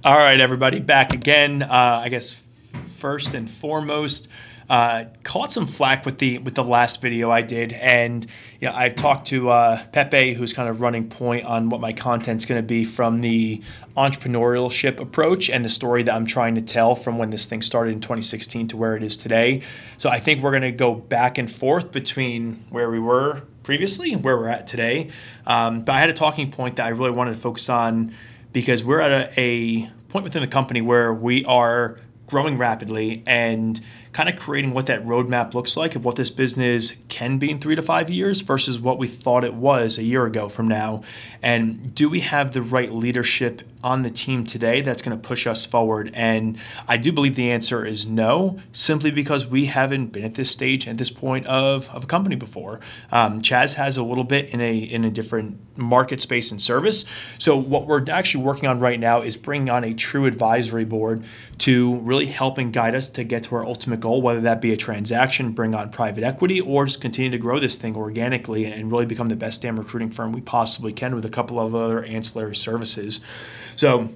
All right, everybody, back again. I guess first and foremost, caught some flack with the last video I did, and I've talked to Pepe, who's kind of running point on what my content's going to be from the entrepreneurship approach and the story that I'm trying to tell from when this thing started in 2016 to where it is today. So I think we're going to go back and forth between where we were previously and where we're at today. But I had a talking point that I really wanted to focus on, because we're at a point within the company where we are growing rapidly and kind of creating what that roadmap looks like of what this business can be in 3 to 5 years versus what we thought it was a year ago from now. And do we have the right leadership on the team today that's going to push us forward? And I do believe the answer is no, simply because we haven't been at this stage, at this point of a company before. Chaz has a little bit in a different market space and service. So what we're actually working on right now is bringing on a true advisory board to really help and guide us to get to our ultimate goal, whether that be a transaction, bring on private equity, or just continue to grow this thing organically and really become the best damn recruiting firm we possibly can with a couple of other ancillary services. So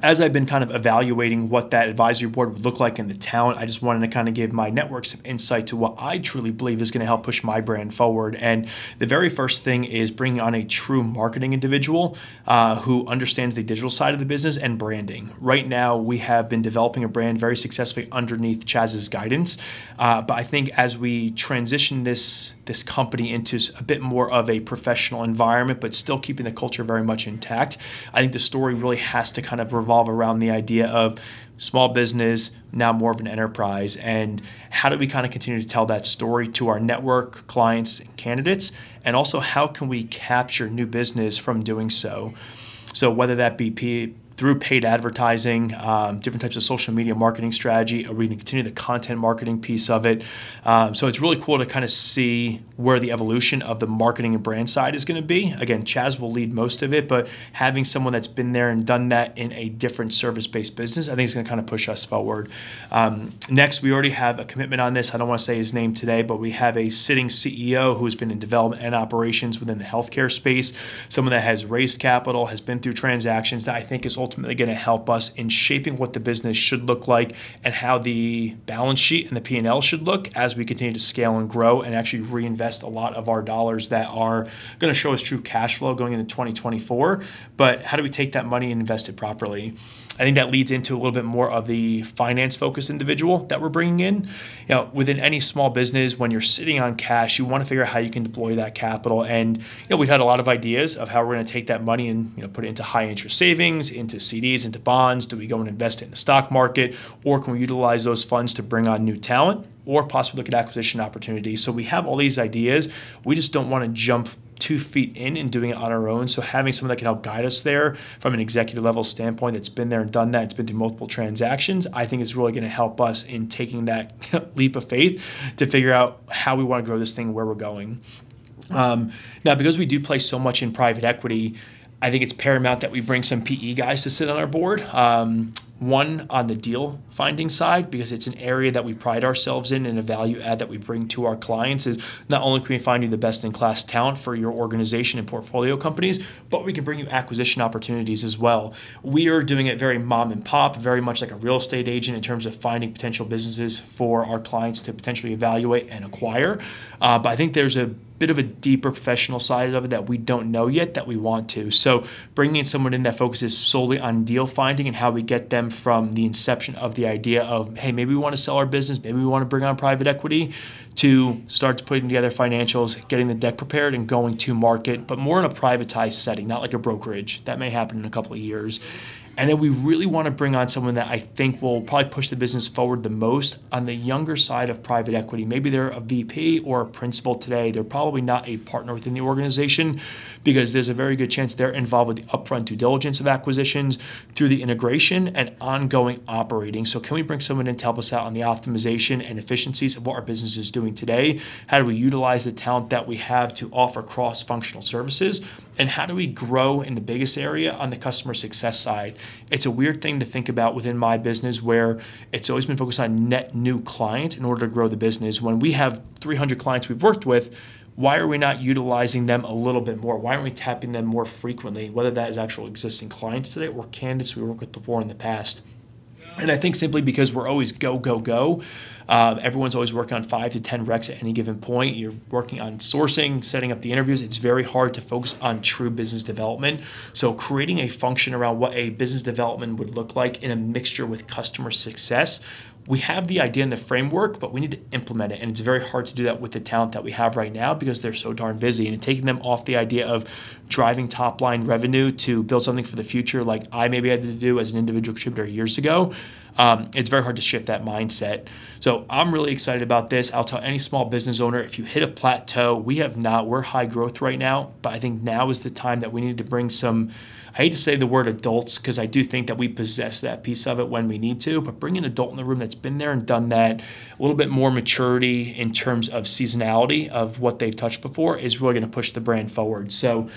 as I've been kind of evaluating what that advisory board would look like in the talent, I just wanted to kind of give my network some insight to what I truly believe is going to help push my brand forward. And the very first thing is bringing on a true marketing individual who understands the digital side of the business and branding. Right now, we have been developing a brand very successfully underneath Chaz's guidance. But I think as we transition this company into a bit more of a professional environment, but still keeping the culture very much intact, I think the story really has to kind of revolve around the idea of small business, now more of an enterprise, and how do we kind of continue to tell that story to our network, clients, and candidates, and also how can we capture new business from doing so? So whether that be through paid advertising, different types of social media marketing strategy, or we can continue the content marketing piece of it. So it's really cool to kind of see where the evolution of the marketing and brand side is going to be. Again, Chaz will lead most of it, but having someone that's been there and done that in a different service-based business, I think is going to kind of push us forward. Next, we already have a commitment on this. I don't want to say his name today, but we have a sitting CEO who's been in development and operations within the healthcare space, someone that has raised capital, has been through transactions, that I think is ultimately going to help us in shaping what the business should look like and how the balance sheet and the P&L should look as we continue to scale and grow and actually reinvest a lot of our dollars that are going to show us true cash flow going into 2024. But how do we take that money and invest it properly? I think that leads into a little bit more of the finance-focused individual that we're bringing in. Within any small business, when you're sitting on cash, you want to figure out how you can deploy that capital. And we've had a lot of ideas of how we're going to take that money and put it into high-interest savings, into CDs, into bonds. Do we go and invest it in the stock market, or can we utilize those funds to bring on new talent, or possibly look at acquisition opportunities? So we have all these ideas. We just don't want to jump 2 feet in and doing it on our own. So having someone that can help guide us there from an executive level standpoint that's been there and done that, it's been through multiple transactions, I think is really going to help us in taking that leap of faith to figure out how we want to grow this thing, where we're going. Now, because we do play so much in private equity, I think it's paramount that we bring some PE guys to sit on our board. One, on the deal finding side, because it's an area that we pride ourselves in, and a value add that we bring to our clients is not only can we find you the best in class talent for your organization and portfolio companies, but we can bring you acquisition opportunities as well. We are doing it very mom and pop, very much like a real estate agent in terms of finding potential businesses for our clients to potentially evaluate and acquire. But I think there's a bit of a deeper professional side of it that we don't know yet that we want to. So bringing someone in that focuses solely on deal finding and how we get them from the inception of the idea of, hey, maybe we want to sell our business, maybe we want to bring on private equity, to start putting together financials, getting the deck prepared and going to market, but more in a privatized setting, not like a brokerage. That may happen in a couple of years. And then we really want to bring on someone that I think will probably push the business forward the most on the younger side of private equity. Maybe they're a VP or a principal today. They're probably not a partner within the organization, because there's a very good chance they're involved with the upfront due diligence of acquisitions, through the integration and ongoing operating. So can we bring someone in to help us out on the optimization and efficiencies of what our business is doing today? How do we utilize the talent that we have to offer cross-functional services? And how do we grow in the biggest area on the customer success side? It's a weird thing to think about within my business, where it's always been focused on net new clients in order to grow the business. When we have 300 clients we've worked with, why are we not utilizing them a little bit more? Why aren't we tapping them more frequently, whether that is actual existing clients today or candidates we worked with before in the past? And I think simply because we're always go, go, go. Everyone's always working on 5 to 10 recs at any given point. You're working on sourcing, setting up the interviews. It's very hard to focus on true business development. So creating a function around what a business development would look like in a mixture with customer success. We have the idea and the framework, but we need to implement it. And it's very hard to do that with the talent that we have right now because they're so darn busy. And taking them off the idea of driving top line revenue to build something for the future like I maybe had to do as an individual contributor years ago, it's very hard to shift that mindset. So I'm really excited about this. I'll tell any small business owner, if you hit a plateau, we're high growth right now, but I think now is the time that we need to bring some, I hate to say the word adults because I do think that we possess that piece of it when we need to, but bring an adult in the room that's been there and done that, a little bit more maturity in terms of seasonality of what they've touched before is really going to push the brand forward. So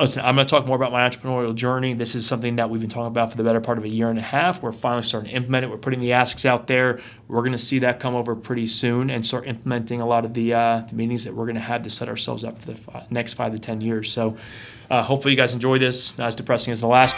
listen, I'm going to talk more about my entrepreneurial journey. This is something that we've been talking about for the better part of a year and a half. We're finally starting to implement it. We're putting the asks out there. We're going to see that come over pretty soon and start implementing a lot of the meetings that we're going to have to set ourselves up for the next 5 to 10 years. So hopefully you guys enjoy this. Not as depressing as the last.